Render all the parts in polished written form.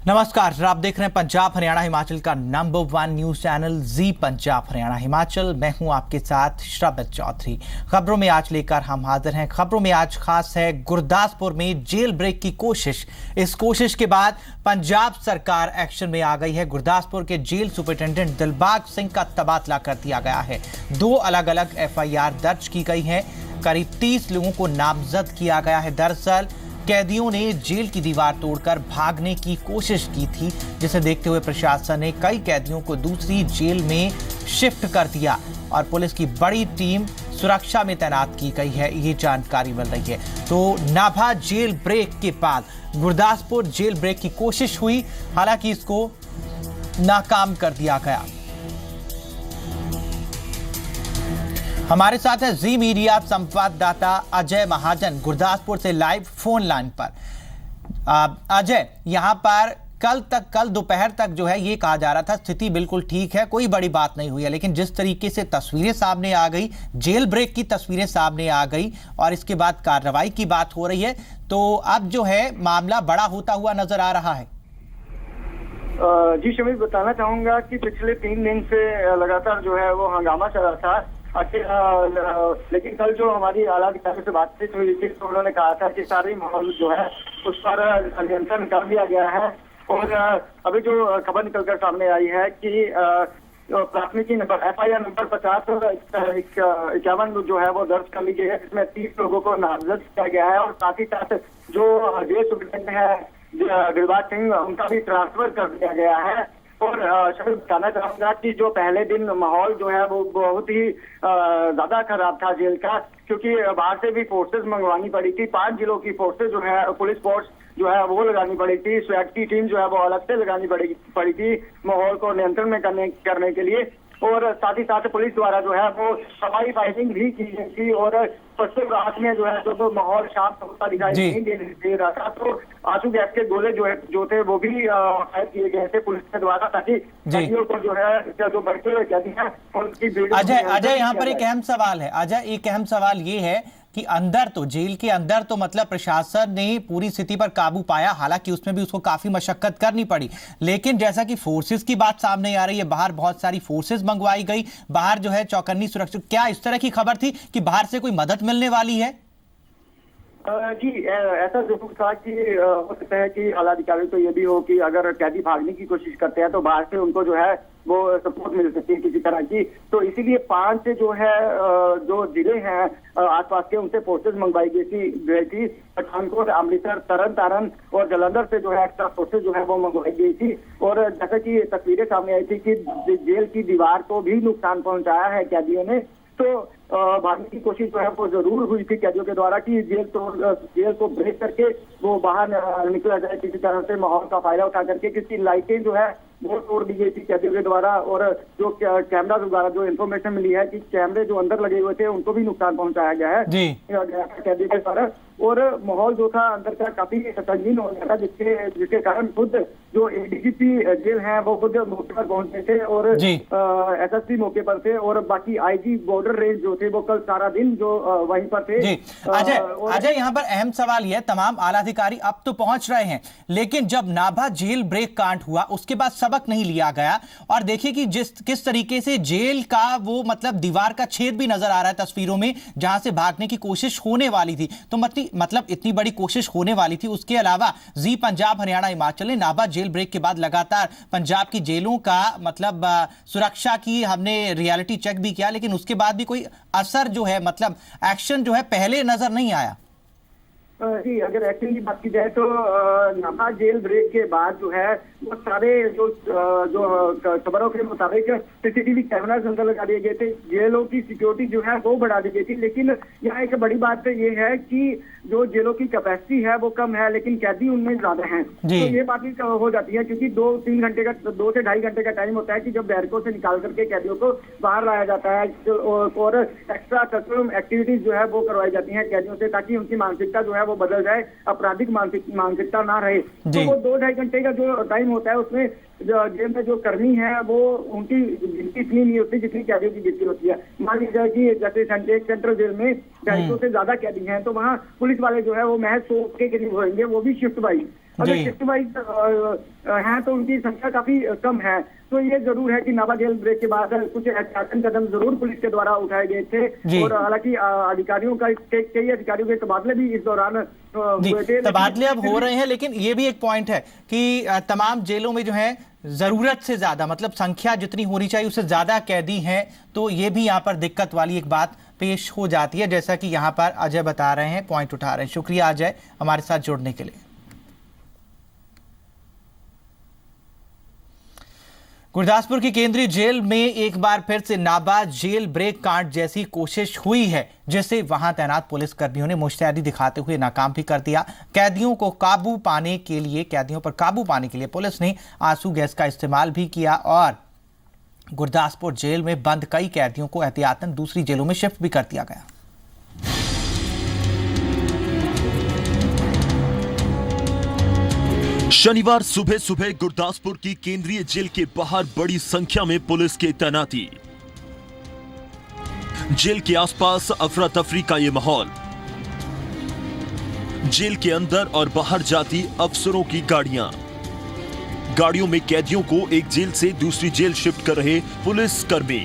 नमस्कार, आप देख रहे हैं पंजाब हरियाणा हिमाचल का नंबर 1 न्यूज चैनल जी पंजाब हरियाणा हिमाचल। मैं हूं आपके साथ श्रवत चौधरी। खबरों में आज लेकर हम हाजिर हैं। खबरों में आज खास है गुरदासपुर में जेल ब्रेक की कोशिश। इस कोशिश के बाद पंजाब सरकार एक्शन में आ गई है। गुरदासपुर के जेल सुपरिटेंडेंट दिलबाग सिंह का तबादला कर दिया गया है। 2 अलग अलग FIR दर्ज की गई है। करीब 30 लोगों को नामजद किया गया है। दरअसल कैदियों ने जेल की दीवार तोड़कर भागने की कोशिश की थी, जिसे देखते हुए प्रशासन ने कई कैदियों को दूसरी जेल में शिफ्ट कर दिया और पुलिस की बड़ी टीम सुरक्षा में तैनात की गई है, ये जानकारी मिल रही है। तो नाभा जेल ब्रेक के बाद गुरदासपुर जेल ब्रेक की कोशिश हुई, हालांकि इसको नाकाम कर दिया गया। हमारे साथ है जी मीडिया संवाददाता अजय महाजन गुरदासपुर से लाइव फोन लाइन पर। अजय, यहां पर कल दोपहर तक जो है ये कहा जा रहा था स्थिति बिल्कुल ठीक है, कोई बड़ी बात नहीं हुई है, लेकिन जिस तरीके से तस्वीरें सामने आ गई, जेल ब्रेक की तस्वीरें सामने आ गई और इसके बाद कार्रवाई की बात हो रही है, तो अब जो है मामला बड़ा होता हुआ नजर आ रहा है। जी शमीर, बताना चाहूंगा कि पिछले 3 दिन से लगातार जो है वो हंगामा चल रहा था। लेकिन कल जो हमारी आला अधिकारी से बातचीत हुई थी तो उन्होंने कहा था कि सारी माहौल जो है उस पर नियंत्रण कर लिया गया है। और अभी जो खबर निकलकर सामने आई है कि प्राथमिकी नंबर FIR नंबर 50 और 51 जो है वो दर्ज कर ली गई है, जिसमें 30 लोगों को नामजद किया गया है और साथ ही साथ जो जेल सुपरिटेंडेंट है दिलबाग सिंह, उनका भी ट्रांसफर कर दिया गया है। और शमीर, बताना चाहूंगा कि जो पहले दिन माहौल जो है वो बहुत ही ज्यादा खराब था जेल का, क्योंकि बाहर से भी फोर्सेस मंगवानी पड़ी थी। 5 जिलों की फोर्सेस जो है, पुलिस फोर्स जो है वो लगानी पड़ी थी। स्वैट की टीम जो है वो अलग से लगानी पड़ी थी माहौल को नियंत्रण में करने के लिए। और साथ ही साथ पुलिस द्वारा जो है वो हवाई फायरिंग भी की गई थी और पश्चिम रात में जो है जो माहौल शांत होता दिखाई नहीं दे रहा था, तो आंसू गैस के गोले जो थे वो भी फायर किए गए थे पुलिस के द्वारा, ताकि कैदियों को जो है जो बढ़ते हुए कैदी हैं उनकी। अजय, यहाँ पर एक अहम सवाल है। अजय, एक अहम सवाल ये है कि अंदर तो जेल के अंदर तो मतलब प्रशासन ने पूरी स्थिति पर काबू पाया, हालांकि उसमें भी उसको काफी मशक्कत करनी पड़ी, लेकिन जैसा कि फोर्सेस की बात सामने आ रही है, बाहर बहुत सारी फोर्सेस मंगवाई गई, बाहर जो है चौकन्नी सुरक्षा, क्या इस तरह की खबर थी कि बाहर से कोई मदद मिलने वाली है? जी, ऐसा जरूर था कि हो सकता है कि आला अधिकारी को ये भी हो कि अगर कैदी भागने की कोशिश करते हैं तो बाहर से उनको जो है वो सपोर्ट मिल सकती है किसी तरह की। तो इसीलिए 5 जो है जो जिले हैं आसपास के, उनसे फोर्सेज मंगवाई गई थी। पठानकोट, अमृतसर, तरन तारण और जालंधर से जो है एक्स्ट्रा फोर्सेज जो है वो मंगवाई गई थी। और जैसा कि तस्वीरें सामने आई थी कि जेल की दीवार को भी नुकसान पहुंचाया है कैदियों ने, तो भागने की कोशिश जो है वो जरूर हुई थी कैदियों के द्वारा कि जेल को ब्रेक करके वो बाहर निकला जाए किसी तरह से, माहौल का फायदा उठा करके। किसी लाइटें जो है वो तोड़ दी गई थी कैदियों के द्वारा और जो कैमरा द्वारा जो इन्फॉर्मेशन मिली है कि कैमरे जो अंदर लगे हुए थे उनको भी नुकसान पहुंचाया गया है कैदियों के द्वारा। और माहौल जो था अंदर का काफी संगीन हो गया था, जिसके कारण खुद जो ADGP जेल है वो खुद मौके पर पहुंचे थे और SSP मौके पर थे और बाकी IG बॉर्डर रेंज जो थे वो कल सारा दिन जो वहीं पर थे। अजय, यहाँ पर अहम सवाल यह, तमाम आला अधिकारी अब तो पहुंच रहे हैं, लेकिन जब नाभा जेल ब्रेक कांड हुआ उसके बाद सबक नहीं लिया गया और देखिए कि किस तरीके से जेल का वो मतलब दीवार का छेद भी नजर आ रहा है तस्वीरों में, जहां से भागने की कोशिश होने वाली थी। तो मतलब इतनी बड़ी कोशिश होने वाली थी। उसके अलावा जी पंजाब हरियाणा हिमाचल ने नाभा जेल ब्रेक के बाद लगातार पंजाब की जेलों का मतलब सुरक्षा की हमने रियलिटी चेक भी किया, लेकिन उसके बाद भी कोई असर जो है मतलब एक्शन जो है पहले नजर नहीं आया। जी, अगर एक्शन की बात की जाए तो नाभा जेल ब्रेक के बाद जो है वो सारे जो खबरों के मुताबिक CCTV कैमरास अंदर लगा दिए गए थे, जेलों की सिक्योरिटी जो है वो बढ़ा दी गई थी। लेकिन यहाँ एक बड़ी बात ये है कि जो जेलों की कैपेसिटी है वो कम है, लेकिन कैदी उनमें ज्यादा हैं। तो ये बात भी हो जाती है, क्योंकि 2-3 घंटे का 2 से ढाई घंटे का टाइम होता है कि जब बैरकों से निकाल करके कैदियों को बाहर लाया जाता है और एक्स्ट्रा करिकुलम एक्टिविटीज जो है वो करवाई जाती है कैदियों से, ताकि उनकी मानसिकता जो है वो बदल जाए, आपराधिक मानसिकता ना रहे। तो वो 2-2.5 घंटे का जो टाइम होता है उसमें जेल में जो कर्मी है वो उनकी गिनती इतनी नहीं होती जितनी कैदियों की गिनती होती है। मान लीजिए कि जैसे सेंट्रल जेल में 250 से ज्यादा कैदी हैं, तो वहाँ पुलिस वाले जो है वो महज 100 के करीब होंगे, वो भी शिफ्ट वाइज। अगर शिफ्ट वाइज हैं तो उनकी संख्या काफी कम है। तो ये जरूर है कि नाभा जेल ब्रेक के बाद कुछ एहतियातन कदम जरूर पुलिस के द्वारा उठाए गए थे और हालांकि अधिकारियों का कई अधिकारियों के तबादले भी इस दौरान हुए थे। तबादले अब हो रहे हैं, लेकिन ये भी एक पॉइंट है कि तमाम जेलों में जो है जरूरत से ज्यादा, मतलब संख्या जितनी होनी चाहिए उससे ज्यादा कैदी हैं, तो ये भी यहाँ पर दिक्कत वाली एक बात पेश हो जाती है, जैसा कि यहाँ पर अजय बता रहे हैं, पॉइंट उठा रहे हैं। शुक्रिया अजय हमारे साथ जुड़ने के लिए। गुरदासपुर की केंद्रीय जेल में एक बार फिर से नाभा जेल ब्रेक कांड जैसी कोशिश हुई है, जिसे वहां तैनात पुलिस कर्मियों ने मुस्तैदी दिखाते हुए नाकाम भी कर दिया। कैदियों पर काबू पाने के लिए पुलिस ने आंसू गैस का इस्तेमाल भी किया और गुरदासपुर जेल में बंद कई कैदियों को एहतियातन दूसरी जेलों में शिफ्ट भी कर दिया गया। शनिवार सुबह सुबह गुरदासपुर की केंद्रीय जेल के बाहर बड़ी संख्या में पुलिस की तैनाती। जेल के आसपास अफरा तफरी का ये माहौल। जेल के अंदर और बाहर जाती अफसरों की गाड़ियों में कैदियों को एक जेल से दूसरी जेल शिफ्ट कर रहे पुलिस कर्मी।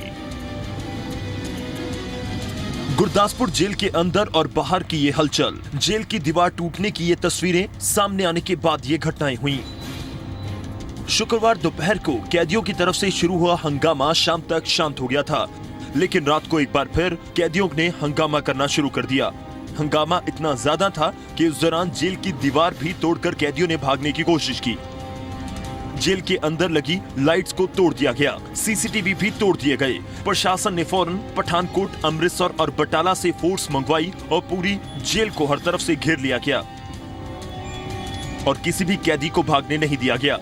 गुरदासपुर जेल के अंदर और बाहर की ये हलचल, जेल की दीवार टूटने की ये तस्वीरें सामने आने के बाद ये घटनाएं हुई। शुक्रवार दोपहर को कैदियों की तरफ से शुरू हुआ हंगामा शाम तक शांत हो गया था, लेकिन रात को एक बार फिर कैदियों ने हंगामा करना शुरू कर दिया। हंगामा इतना ज्यादा था कि उस दौरान जेल की दीवार भी तोड़कर कैदियों ने भागने की कोशिश की। जेल के अंदर लगी लाइट्स को तोड़ दिया गया, सीसीटीवी भी तोड़ दिए गए। प्रशासन ने फौरन पठानकोट, अमृतसर और बटाला से फोर्स मंगवाई और पूरी जेल को हर तरफ से घेर लिया गया और किसी भी कैदी को भागने नहीं दिया गया।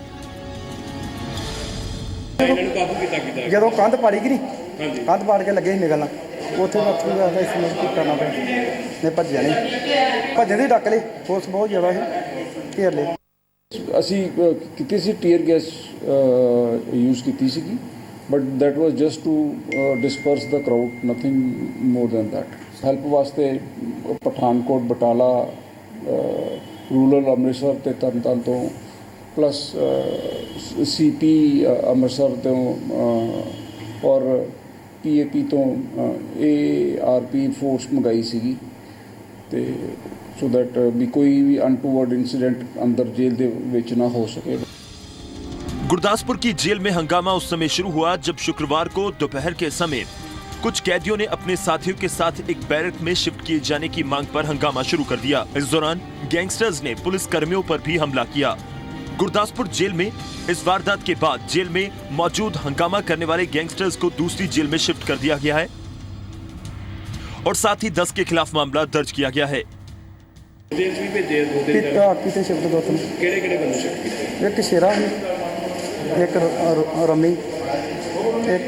ਜਦੋਂ ਕੰਧ ਪਾੜੀ ਗਈ ਨਹੀਂ, ਕੰਧ ਪਾੜ ਕੇ ਲੱਗੇ ਸੀ ਨਿਕਲਣਾ, ਉੱਥੇ ਮੈਂ ਇਸ ਕਰਨਾ ਪਿਆ ਨੇ ਭੱਜਿਆ ਨਹੀਂ, ਭੱਜਣ ਦੀ ਡੱਕ ਲਈ, ਫੋਰਸ ਬਹੁਤ ਜ਼ਿਆਦਾ ਸੀ, ਘੇਰ ਲਈ। ਅਸੀਂ ਕੀਤੀ ਸੀ ਟੀਅਰ ਗੈਸ ਯੂਜ਼ ਕੀਤੀ ਸੀਗੀ, but that was just to disperse the crowd, nothing more than that. Help ਵਾਸਤੇ ਪਠਾਨਕੋਟ, ਬਟਾਲਾ, ਰੂਰਲ ਅੰਮ੍ਰਿਤਸਰ ਤੇ ਤਰਨਤਾਰਨ ਤੋਂ प्लस CP ਅੰਮ੍ਰਿਤਸਰ ਤੋਂ ਔਰ PAP ਤੋਂ ARP ਫੋਰਸ ਮੰਗਾਈ ਸੀਗੀ ਤੇ ਸੋ ਦੈਟ ਵੀ ਕੋਈ ਵੀ ਅਨਟੂਵਰਡ इंसिडेंट अंदर जेल ਦੇ ਵਿੱਚ ਨਾ ਹੋ ਸਕੇ। गुरदासपुर की जेल में हंगामा उस समय शुरू हुआ जब शुक्रवार को दोपहर के समय कुछ कैदियों ने अपने साथियों के साथ एक बैरक में शिफ्ट किए जाने की मांग पर हंगामा शुरू कर दिया। इस दौरान गैंगस्टर्स ने पुलिस कर्मियों पर भी हमला किया। गुरदासपुर जेल में इस वारदात के बाद जेल में मौजूद हंगामा करने वाले गैंगस्टर्स को दूसरी जेल में शिफ्ट कर दिया गया है और साथ ही 10 के खिलाफ मामला दर्ज किया गया है। एक शेरा एक रमी एक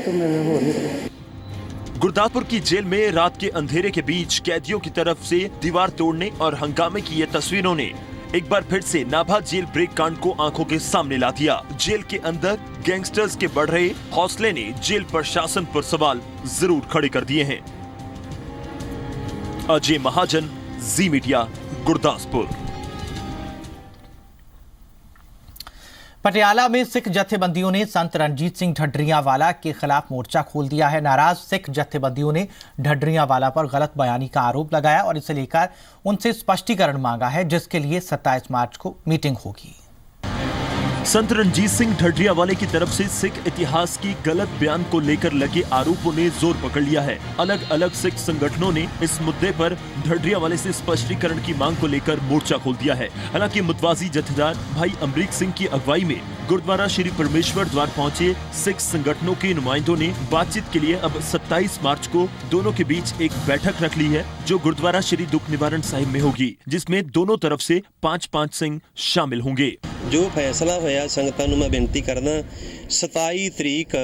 गुरदासपुर की जेल में रात के अंधेरे के बीच कैदियों की तरफ से दीवार तोड़ने और हंगामे की ये तस्वीरों ने एक बार फिर से नाभा जेल ब्रेक कांड को आंखों के सामने ला दिया। जेल के अंदर गैंगस्टर्स के बढ़ रहे हौसले ने जेल प्रशासन पर सवाल जरूर खड़े कर दिए हैं। अजय महाजन, जी मीडिया, गुरदासपुर। पटियाला में सिख जत्थेबंदियों ने संत रणजीत सिंह ढड्रियांवाला के खिलाफ मोर्चा खोल दिया है। नाराज सिख जत्थेबंदियों ने ढड्रियांवाला पर गलत बयानी का आरोप लगाया और इसे लेकर उनसे स्पष्टीकरण मांगा है, जिसके लिए 27 मार्च को मीटिंग होगी। संत रणजीत सिंह ढड्रियांवाले की तरफ से सिख इतिहास की गलत बयान को लेकर लगे आरोपों ने जोर पकड़ लिया है। अलग अलग सिख संगठनों ने इस मुद्दे पर ढड्रियांवाले से स्पष्टीकरण की मांग को लेकर मोर्चा खोल दिया है। हालांकि मुतवाजी जत्थेदार भाई अमरीक सिंह की अगुवाई में गुरुद्वारा श्री परमेश्वर द्वार पहुंचे सिख संगठनों के नुमाइंदों ने बातचीत के लिए अब 27 मार्च को दोनों के बीच एक बैठक रख ली है, जो गुरुद्वारा श्री दुख निवारण साहिब में होगी, जिसमें दोनों तरफ से 5-5 सिंह शामिल होंगे। जो फैसला होया संगतां नूं मैं बेनती करदा 27 तरीक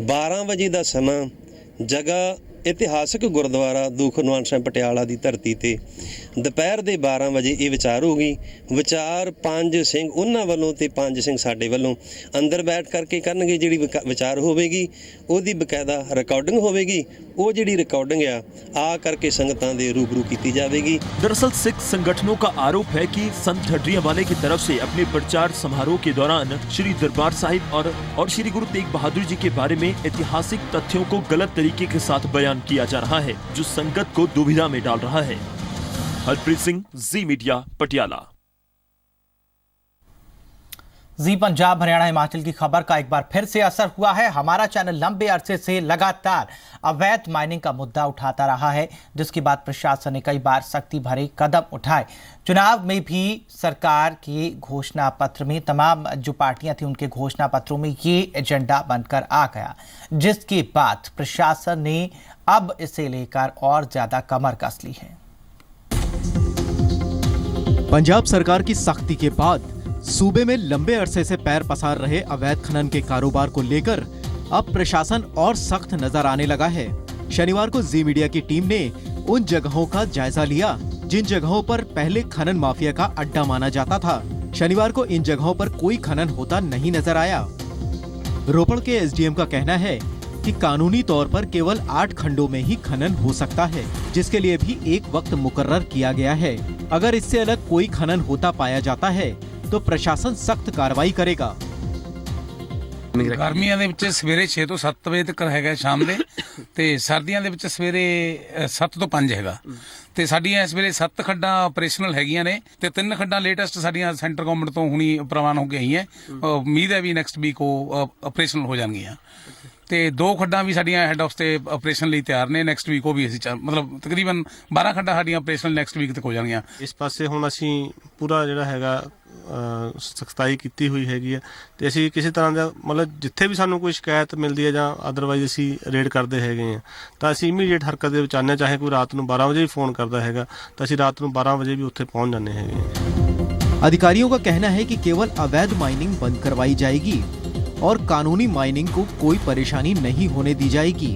12 ਵਜੇ ਦਾ ਸਮਾਂ, ਜਗ੍ਹਾ ਇਤਿਹਾਸਕ ਗੁਰਦੁਆਰਾ ਦੂਖ ਨਿਵਾਰਨ ਸਾਹਿਬ ਪਟਿਆਲਾ ਦੀ ਧਰਤੀ ਤੇ ਦੁਪਹਿਰ ਦੇ 12 ਵਜੇ ਇਹ ਵਿਚਾਰ ਹੋਊਗੀ। ਵਿਚਾਰ 5 ਸਿੰਘ ਉਹਨਾਂ ਵੱਲੋਂ ਤੇ 5 ਸਿੰਘ ਸਾਡੇ ਵੱਲੋਂ ਅੰਦਰ ਬੈਠ ਕਰਕੇ ਕਰਨਗੇ। ਜਿਹੜੀ ਵਿਚਾਰ ਹੋਵੇਗੀ ਉਹਦੀ ਬਕਾਇਦਾ ਰਿਕਾਰਡਿੰਗ ਹੋਵੇਗੀ। ਉਹ ਜਿਹੜੀ रिकॉर्डिंग आ करके संगतां दे रूबरू की जाएगी। दरअसल सिख संगठनों का आरोप है कि संत ढड्रियांवाले की तरफ से अपने प्रचार समारोह के दौरान श्री दरबार साहिब और श्री गुरु तेग बहादुर जी के बारे में ऐतिहासिक तथ्यों को गलत तरीके के साथ बयान किया जा रहा है, जो संगत को दुविधा में डाल रहा है। हरप्रीत सिंह, जी मीडिया, पटियाला। जी पंजाब हरियाणा हिमाचल की खबर का एक बार फिर से असर हुआ है। हमारा चैनल लंबे अरसे से लगातार अवैध माइनिंग का मुद्दा उठाता रहा है, जिसके बाद प्रशासन ने कई बार सख्ती भरे कदम उठाए। चुनाव में भी सरकार के घोषणा पत्र में तमाम जो पार्टियां थी उनके घोषणा पत्रों में ये एजेंडा बनकर आ गया, जिसके बाद प्रशासन ने अब इसे लेकर और ज्यादा कमर कस ली है। पंजाब सरकार की सख्ती के बाद सूबे में लंबे अरसे से पैर पसार रहे अवैध खनन के कारोबार को लेकर अब प्रशासन और सख्त नजर आने लगा है। शनिवार को जी मीडिया की टीम ने उन जगहों का जायजा लिया जिन जगहों पर पहले खनन माफिया का अड्डा माना जाता था। शनिवार को इन जगहों पर कोई खनन होता नहीं नजर आया। रोपड़ के एसडीएम का कहना है कि कानूनी तौर पर केवल 8 खंडों में ही खनन हो सकता है, जिसके लिए भी एक वक्त मुकर्रर किया गया है। अगर इससे अलग कोई खनन होता पाया जाता है तो प्रशासन सख्त कार्रवाई करेगा। गर्मियां दे विच सवेरे 6 ਤੋਂ 7 ਵਜੇ ਤੱਕ ਹੈਗਾ ਸ਼ਾਮ ਦੇ, ਤੇ ਸਰਦੀਆਂ ਦੇ ਵਿੱਚ ਸਵੇਰੇ 7 ਤੋਂ 5 ਹੈਗਾ। ਤੇ ਸਾਡੀਆਂ ਇਸ ਵੇਲੇ 7 ਖੱਡਾਂ ਆਪਰੇਸ਼ਨਲ ਹੈਗੀਆਂ ਨੇ ਤੇ 3 ਖੱਡਾਂ ਲੇਟੈਸਟ ਸਾਡੀਆਂ ਸੈਂਟਰ ਗਵਰਨਮੈਂਟ ਤੋਂ ਹੁਣੀ ਪ੍ਰਵਾਨ ਹੋ ਕੇ ਆਈਆਂ। ਉਮੀਦ ਹੈ ਵੀ ਨੈਕਸਟ ਵੀਕ ਉਹ ਆਪਰੇਸ਼ਨਲ ਹੋ ਜਾਣਗੀਆਂ। ਤੇ 2 ਖੱਡਾਂ ਵੀ ਸਾਡੀਆਂ ਹੈੱਡ ਆਫ ਤੇ ਆਪਰੇਸ਼ਨ ਲਈ ਤਿਆਰ ਨੇ। ਨੈਕਸਟ ਵੀਕ ਉਹ ਵੀ ਅਸੀਂ ਮਤਲਬ ਤਕਰੀਬਨ 12 ਖੱਡਾਂ ਸਾਡੀਆਂ ਆਪਰੇਸ਼ਨਲ ਨੈਕਸਟ ਵੀਕ ਤੱਕ ਹੋ ਜਾਣਗੀਆਂ। ਇਸ ਪਾਸੇ ਹੁਣ ਅਸੀਂ ਪੂਰਾ ਜਿਹੜਾ ਹੈਗਾ ਸਖਤਾਈ ਕੀਤੀ ਹੋਈ ਹੈਗੀ ਹੈ ਤੇ ਅਸੀਂ ਕਿਸੇ ਤਰ੍ਹਾਂ ਦਾ ਮਤਲਬ ਜਿੱਥੇ ਵੀ ਸਾਨੂੰ ਕੋਈ ਸ਼ਿਕਾਇਤ ਮਿਲਦੀ ਹੈ ਜਾਂ ਅਦਰਵਾਈਜ਼ ਅਸੀਂ ਰੇਡ ਕਰਦੇ ਹੈਗੇ ਆ ਤਾਂ ਅਸੀਂ ਇਮੀਡੀਏਟ ਹਰਕਤ ਦੇ ਵਿੱਚ ਆਉਂਦੇ ਹਾਂ। ਚਾਹੇ ਕੋਈ ਰਾਤ ਨੂੰ 12 ਵਜੇ ਵੀ ਫੋਨ ਕਰਦਾ ਹੈਗਾ ਤਾਂ ਅਸੀਂ ਰਾਤ ਨੂੰ 12 ਵਜੇ ਵੀ ਉੱਥੇ ਪਹੁੰਚ ਜਾਂਦੇ ਹੈਗੇ। अधिकारियों का कहना है कि केवल अवैध माइनिंग बंद करवाई जाएगी और कानूनी माइनिंग को कोई परेशानी नहीं होने दी जाएगी।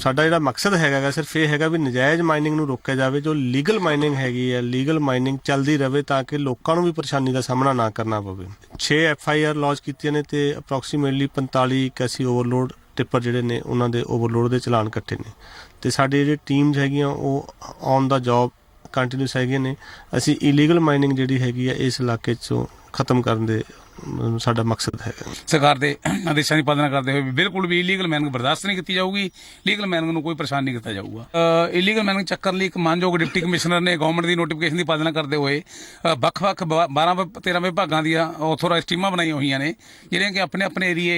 ਸਾਡਾ ਜਿਹੜਾ ਮਕਸਦ ਹੈਗਾ ਸਿਰਫ ਇਹ ਹੈਗਾ ਵੀ ਨਜਾਇਜ਼ ਮਾਈਨਿੰਗ ਨੂੰ ਰੋਕਿਆ ਜਾਵੇ। ਜੋ ਲੀਗਲ ਮਾਈਨਿੰਗ ਹੈਗੀ ਹੈ, ਲੀਗਲ ਮਾਈਨਿੰਗ ਚੱਲਦੀ ਰਹੇ ਤਾਂ ਕਿ ਲੋਕਾਂ ਨੂੰ ਵੀ ਪਰੇਸ਼ਾਨੀ ਦਾ ਸਾਹਮਣਾ ਨਾ ਕਰਨਾ ਪਵੇ। 6 FIR ਲੌਂਚ ਕੀਤੀਆਂ ਨੇ ਤੇ ਅਪਰੋਕਸੀਮੇਟਲੀ 45 81 ਓਵਰਲੋਡ ਟਿੱਪਰ ਜਿਹੜੇ ਨੇ ਉਹਨਾਂ ਦੇ ਓਵਰਲੋਡ ਦੇ ਚਲਾਨ ਕੱਟੇ ਨੇ ਤੇ ਸਾਡੇ ਜਿਹੜੇ ਟੀਮਸ ਹੈਗੀਆਂ ਉਹ ਔਨ ਦਾ ਜੌਬ ਕੰਟੀਨਿਊਸ ਹੈਗੀਆਂ ਨੇ। ਅਸੀਂ ਇਲੀਗਲ ਮਾਈਨਿੰਗ ਜਿਹੜੀ ਹੈਗੀ ਹੈ ਇਸ ਇਲਾਕੇ 'ਚੋਂ ਖਤਮ ਕਰਨ ਦੇ ਸਾਡਾ ਮਕਸਦ ਹੈਗਾ। ਸਰਕਾਰ ਦੇ ਆਦੇਸ਼ਾਂ ਦੀ ਪਾਲਣਾ ਕਰਦੇ ਹੋਏ ਬਿਲਕੁਲ ਵੀ ਇਲੀਗਲ ਮਾਈਨਿੰਗ ਬਰਦਾਸ਼ਤ ਨਹੀਂ ਕੀਤੀ ਜਾਊਗੀ। ਲੀਗਲ ਮਾਈਨਿੰਗ ਨੂੰ ਕੋਈ ਪਰੇਸ਼ਾਨ ਨਹੀਂ ਕੀਤਾ ਜਾਊਗਾ। ਇਲੀਗਲ ਮਾਈਨਿੰਗ ਚੱਕਰ ਲਈ ਇੱਕ ਮਾਨਯੋਗ ਡਿਪਟੀ ਕਮਿਸ਼ਨਰ ਨੇ ਗਵਰਨਮੈਂਟ ਦੀ ਨੋਟੀਫਿਕੇਸ਼ਨ ਦੀ ਪਾਲਣਾ ਕਰਦੇ ਹੋਏ ਵੱਖ-ਵੱਖ 12-13 ਵਿਭਾਗਾਂ ਦੀਆਂ ਆਥੋਰਾਈਜ਼ ਟੀਮਾਂ ਬਣਾਈਆਂ ਹੋਈਆਂ ਨੇ ਜਿਹੜੀਆਂ ਕਿ ਆਪਣੇ ਆਪਣੇ ਏਰੀਏ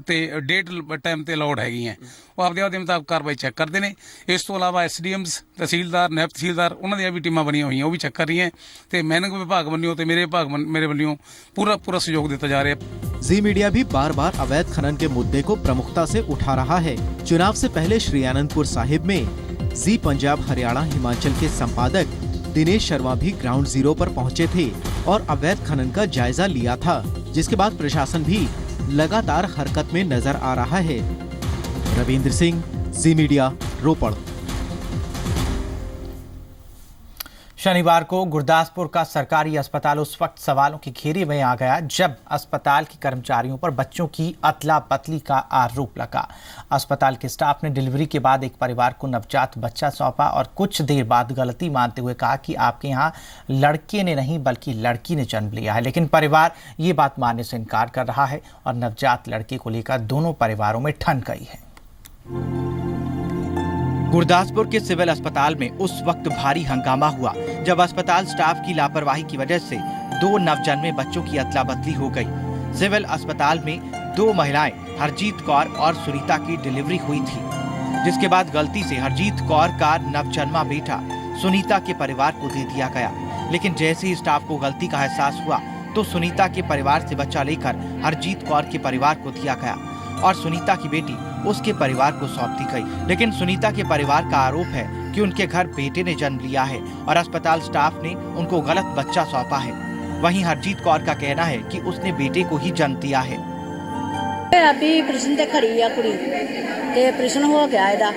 ਤੇ ਡੇਟ ਟਾਈਮ ਤੇ ਅਲਾਉਡ ਹੈਗੀਆਂ। ਉਹ ਆਪਦੇ ਮੁਤਾਬਕ ਕਾਰਵਾਈ ਚੈੱਕ ਕਰਦੇ ਨੇ। ਇਸ ਤੋਂ ਇਲਾਵਾ SDMs ਤਹਿਸੀਲਦਾਰ ਨਾਇਬ ਤਹਿਸੀਲਦਾਰ ਉਹਨਾਂ ਦੀਆਂ ਵੀ ਟੀਮਾਂ ਬਣੀਆਂ ਹੋਈਆਂ, ਉਹ ਵੀ ਚੈੱਕ ਕਰ ਰਹੀਆਂ ਤੇ ਮਾਈਨਿੰਗ ਵਿਭਾਗ ਵੱਲੋਂ ਤੇ ਮੇਰੇ ਵੱਲੋਂ ਪੂਰਾ सहयोग देता जा रहा है। जी मीडिया भी बार बार अवैध खनन के मुद्दे को प्रमुखता से उठा रहा है। चुनाव से पहले श्री आनंदपुर साहिब में जी पंजाब हरियाणा हिमाचल के संपादक दिनेश शर्मा भी ग्राउंड जीरो पर पहुंचे थे और अवैध खनन का जायजा लिया था, जिसके बाद प्रशासन भी लगातार हरकत में नजर आ रहा है। रविंद्र सिंह, जी मीडिया, रोपड़। शनिवार को गुरदासपुर का सरकारी अस्पताल उस वक्त सवालों की घेरे में आ गया जब अस्पताल के कर्मचारियों पर बच्चों की अदला बदली का आरोप लगा। अस्पताल के स्टाफ ने डिलीवरी के बाद एक परिवार को नवजात बच्चा सौंपा और कुछ देर बाद गलती मानते हुए कहा कि आपके यहाँ लड़के ने नहीं बल्कि लड़की ने जन्म लिया है, लेकिन परिवार ये बात मानने से इनकार कर रहा है और नवजात लड़के को लेकर दोनों परिवारों में ठन गई है। गुरदासपुर के सिविल अस्पताल में उस वक्त भारी हंगामा हुआ जब अस्पताल स्टाफ की लापरवाही की वजह से 2 नवजन्मे बच्चों की अदला बदली हो गई। सिविल अस्पताल में 2 महिलाएं हरजीत कौर और सुनीता की डिलीवरी हुई थी, जिसके बाद गलती से हरजीत कौर का नवजन्मा बेटा सुनीता के परिवार को दे दिया गया। लेकिन जैसे ही स्टाफ को गलती का एहसास हुआ तो सुनीता के परिवार से बच्चा लेकर हरजीत कौर के परिवार को दिया गया और सुनीता की बेटी उसके परिवार को सौंप दी गई। लेकिन सुनीता के परिवार का आरोप है कि उनके घर बेटे ने जन्म लिया है और अस्पताल स्टाफ ने उनको गलत बच्चा सौंपा है। वहीं हरजीत कौर का कहना है कि उसने बेटे को ही जन्म दिया है। अभी ऑपरेशन ते खड़ी है कुड़ी ते ऑपरेशन हो गया ਇਹਦਾ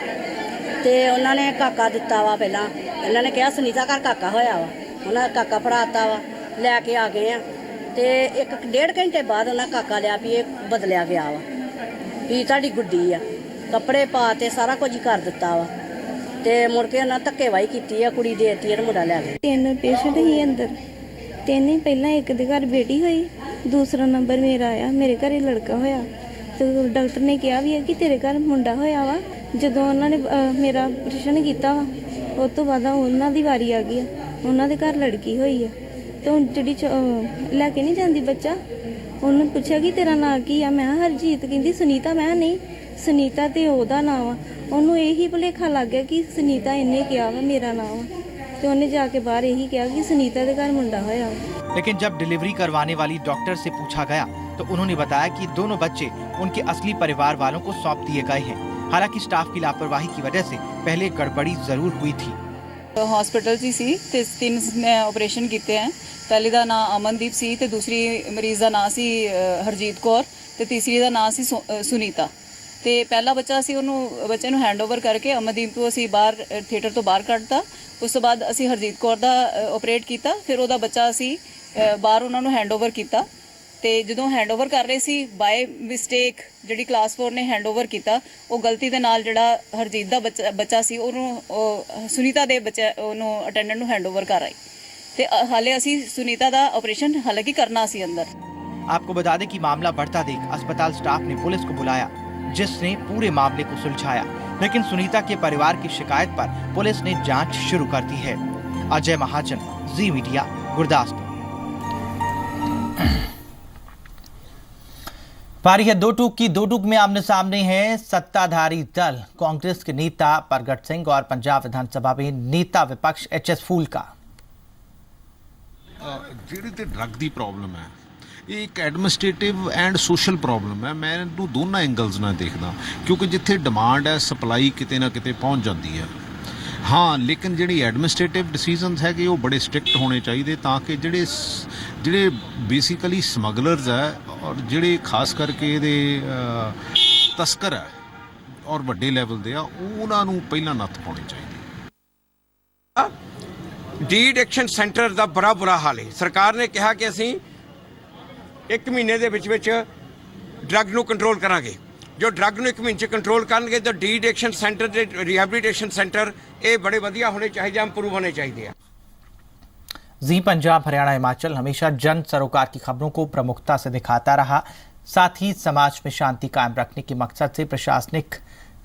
ਤੇ ਉਹਨਾਂ ਨੇ ਕਾਕਾ ਦਿੱਤਾ ਵਾ। ਪਹਿਲਾਂ ਇਹਨਾਂ ਨੇ ਕਿਹਾ ਸੁਨੀਤਾ ਘਰ ਕਾਕਾ ਹੋਇਆ ਵਾ, ਉਹਨਾਂ ਕਾਕਾ ਫੜਾਤਾ ਵਾ, ਲੈ ਕੇ ਆ ਗਏ ਆ ਤੇ 1-1.5 ਘੰਟੇ ਬਾਅਦ ਉਹਨਾਂ ਕਾਕਾ ਲਿਆ ਵੀ ਇਹ ਬਦਲਿਆ ਗਿਆ ਵਾ ਵੀ ਤੁਹਾਡੀ ਗੁੱਡੀ ਆ, ਕੱਪੜੇ ਪਾ ਤੇ ਸਾਰਾ ਕੁਝ ਕਰ ਦਿੱਤਾ ਵਾ ਤੇ ਮੁੜ ਕੇ ਉਹਨਾਂ ਧੱਕੇਵਾਈ ਕੀਤੀ ਆ, ਕੁੜੀ ਦੇਤੀ ਤੇ ਮੁੰਡਾ ਲੈ ਗਿਆ। 3 ਪੇਸ਼ੈਂਟ ਹੀ ਅੰਦਰ, 3 ਹੀ ਪਹਿਲਾਂ ਇੱਕ ਦੇ ਘਰ ਬੇਟੀ ਹੋਈ, ਦੂਸਰਾ ਨੰਬਰ ਮੇਰਾ ਆਇਆ, ਮੇਰੇ ਘਰੇ ਲੜਕਾ ਹੋਇਆ ਤੇ ਡਾਕਟਰ ਨੇ ਕਿਹਾ ਵੀ ਹੈ ਕਿ ਤੇਰੇ ਘਰ ਮੁੰਡਾ ਹੋਇਆ ਵਾ। ਜਦੋਂ ਉਹਨਾਂ ਨੇ ਮੇਰਾ ਆਪਰੇਸ਼ਨ ਕੀਤਾ ਵਾ ਉਸ ਤੋਂ ਬਾਅਦ ਉਹਨਾਂ ਦੀ ਵਾਰੀ ਆ ਗਈ ਆ, ਉਹਨਾਂ ਦੇ ਘਰ ਲੜਕੀ ਹੋਈ ਆ ਤੇ ਹੁਣ ਜਿਹੜੀ ਲੈ ਕੇ ਨਹੀਂ ਜਾਂਦੀ ਬੱਚਾ, ਉਹਨੂੰ ਪੁੱਛਿਆ ਕਿ ਤੇਰਾ ਨਾਂ ਕੀ ਆ, ਮੈਂ ਕਿਹਾ ਹਰਜੀਤ, ਕਹਿੰਦੀ ਸੁਨੀਤਾ, ਮੈਂ ਕਿਹਾ ਨਹੀਂ ਸੁਨੀਤਾ ਤੇ ਉਹਦਾ ਨਾਮ ਆ। ਉਹਨੂੰ ਇਹੀ ਭੁਲੇਖਾ ਲੱਗ ਗਿਆ ਕਿ ਸੁਨੀਤਾ ਇਹਨੇ ਕਿਹਾ ਵਾ ਮੇਰਾ ਨਾਮ ਆ ਤੇ ਉਹਨੇ जाके बाहर यही किया कि सुनीता के घर मुंडा होया। लेकिन जब डिलीवरी करवाने वाली डॉक्टर से पूछा गया तो उन्होंने बताया कि दोनों बच्चे उनके असली परिवार वालों को सौंप दिए गए हैं। हालांकि स्टाफ की लापरवाही की वजह से पहले गड़बड़ी जरूर हुई थी। हॉस्पिटल सी ते 3 ऑपरेशन किए हैं। पहले का नाम अमनदीप सी ते दूसरी मरीज का नाम सी हरजीत कौर ते तीसरी का नाम सी सुनीता। ਤੇ ਪਹਿਲਾ ਬੱਚਾ ਅਸੀਂ ਉਹਨੂੰ ਬੱਚੇ ਨੂੰ ਹੈਂਡਓਵਰ ਕਰਕੇ ਅਮਨਦੀਪ ਨੂੰ ਅਸੀਂ ਬਾਹਰ ਥੀਏਟਰ ਤੋਂ ਬਾਹਰ ਕੱਢਤਾ। ਉਸ ਤੋਂ ਬਾਅਦ ਅਸੀਂ ਹਰਜੀਤ ਕੌਰ ਦਾ ਆਪਰੇਟ ਕੀਤਾ, ਫਿਰ ਉਹਦਾ ਬੱਚਾ ਅਸੀਂ ਬਾਹਰ ਉਹਨਾਂ ਨੂੰ ਹੈਂਡਓਵਰ ਕੀਤਾ ਤੇ ਜਦੋਂ ਹੈਂਡਓਵਰ ਕਰ ਰਹੇ ਸੀ ਬਾਏ ਮਿਸਟੇਕ ਜਿਹੜੀ ਕਲਾਸ 4 ਨੇ ਹੈਂਡਓਵਰ ਕੀਤਾ, ਉਹ ਗਲਤੀ ਦੇ ਨਾਲ ਜਿਹੜਾ ਹਰਜੀਤ ਦਾ ਬੱਚਾ ਸੀ ਉਹਨੂੰ ਸੁਨੀਤਾ ਦੇ ਬੱਚੇ ਉਹਨੂੰ ਅਟੈਂਡੈਂਟ ਨੂੰ ਹੈਂਡਓਵਰ ਕਰ ਆਈ ਤੇ ਹਾਲੇ ਅਸੀਂ ਸੁਨੀਤਾ ਦਾ ਆਪਰੇਸ਼ਨ ਹਾਲਾਂਕਿ ਕਰਨਾ ਸੀ ਅੰਦਰ। आपको बता दें कि मामला बढ़ता देख अस्पताल स्टाफ ने पुलिस को बुलाया जिसने पूरे मामले को सुलझाया, लेकिन सुनीता के परिवार की शिकायत पर पुलिस ने जांच शुरू कर दी है। अजय महाजन, जी मीडिया, गुरदासपुर। पारी है 2 टूक की। 2 टूक में आमने सामने है सत्ताधारी दल कांग्रेस के नेता प्रगट सिंह और पंजाब विधानसभा में नेता विपक्ष एचएस फूल का। ਜਿਹੜੀ ਤੇ ਡਰੱਗ ਦੀ ਪ੍ਰੋਬਲਮ ਹੈ ਇਹ ਇੱਕ ਐਡਮਿਨਿਸਟ੍ਰੇਟਿਵ ਐਂਡ ਸੋਸ਼ਲ ਪ੍ਰੋਬਲਮ ਹੈ। ਮੈਂ ਇਹਨੂੰ ਦੋਨਾਂ ਐਂਗਲਸ ਨਾਲ ਦੇਖਦਾ ਕਿਉਂਕਿ ਜਿੱਥੇ ਡਿਮਾਂਡ ਹੈ ਸਪਲਾਈ ਕਿਤੇ ਨਾ ਕਿਤੇ ਪਹੁੰਚ ਜਾਂਦੀ ਹੈ। ਹਾਂ, ਲੇਕਿਨ ਜਿਹੜੀ ਐਡਮਿਨਿਸਟ੍ਰੇਟਿਵ ਡਿਸੀਜਨਸ ਹੈਗੇ ਉਹ ਬੜੇ ਸਟ੍ਰਿਕਟ ਹੋਣੇ ਚਾਹੀਦੇ ਤਾਂ ਕਿ ਜਿਹੜੇ ਬੇਸਿਕਲੀ ਸਮਗਲਰਸ ਹੈ ਔਰ ਜਿਹੜੇ ਖਾਸ ਕਰਕੇ ਇਹਦੇ ਤਸਕਰ ਹੈ ਔਰ ਵੱਡੇ ਲੈਵਲ ਦੇ ਆ ਉਹਨਾਂ ਨੂੰ ਪਹਿਲਾਂ ਨੱਥ ਪਾਉਣੀ ਚਾਹੀਦੀ। ਡੀ ਐਡਿਕਸ਼ਨ ਸੈਂਟਰ ਦਾ ਬੜਾ ਬੁਰਾ ਹਾਲ ਹੈ। ਸਰਕਾਰ ਨੇ ਕਿਹਾ ਕਿ ਅਸੀਂ 1 ਮਹੀਨੇ ਦੇ ਵਿੱਚ ਡਰੱਗ ਨੂੰ ਕੰਟਰੋਲ ਕਰਾਂਗੇ। ਜੋ ਡਰੱਗ ਨੂੰ 1 ਮਹੀਨੇ 'ਚ ਕੰਟਰੋਲ ਕਰਨਗੇ ਤਾਂ ਡੀ ਐਡਿਕਸ਼ਨ ਸੈਂਟਰ ਦੇ ਰਿਹੈਬਿਲਿਟੇਸ਼ਨ ਸੈਂटर ये बड़े बढ़िया होने चाहिए, इंप्रूव होने चाहिए। जी पंजाब हरियाणा हिमाचल हमेशा जन सरोकार की खबरों को प्रमुखता से दिखाता रहा, साथ ही समाज में शांति कायम रखने के मकसद से प्रशासनिक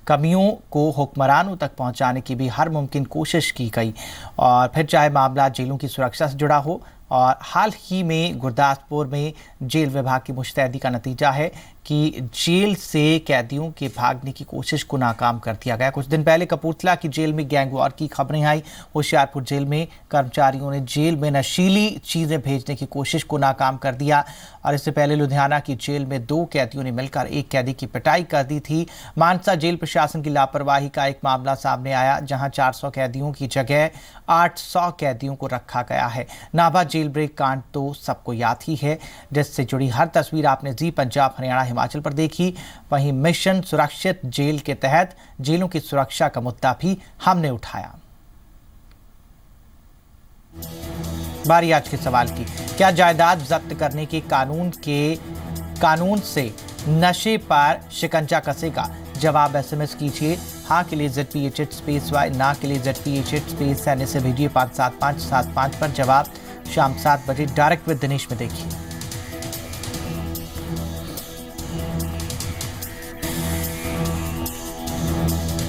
कमियों को हुक्मरानों तक पहुंचाने की भी हर मुमकिन कोशिश की गई, और फिर चाहे मामला जेलों की सुरक्षा से जुड़ा हो। और हाल ही में गुरदासपुर में जेल विभाग की मुस्तैदी का नतीजा है कि जेल से कैदियों के भागने की कोशिश को नाकाम कर दिया गया। कुछ दिन पहले कपूरथला की जेल में गैंग वॉर की खबरें आई। होशियारपुर जेल में कर्मचारियों ने जेल में नशीली चीज़ें भेजने की कोशिश को नाकाम कर दिया, और इससे पहले लुधियाना की जेल में 2 कैदियों ने मिलकर एक कैदी की पिटाई कर दी थी। मानसा जेल प्रशासन की लापरवाही का एक मामला सामने आया, जहां 400 कैदियों की जगह 800 कैदियों को रखा गया है। नाभा जेल ब्रेक कांड तो सबको याद ही है, जिससे जुड़ी हर तस्वीर आपने जी पंजाब हरियाणा हिमाचल पर देखी। वहीं मिशन सुरक्षित जेल के तहत जेलों की सुरक्षा का मुद्दा भी हमने उठाया। बारी आज के सवाल की, क्या जायदाद जब्त करने के कानून से नशे पर शिकंजा कसेगा? जवाब SMS कीजिए हाँ के लिए ZPH8 ना के लिए ZPH8 से भेजिए 57575 पर। जवाब शाम 7 बजे डायरेक्ट विद दिनेश में देखिए।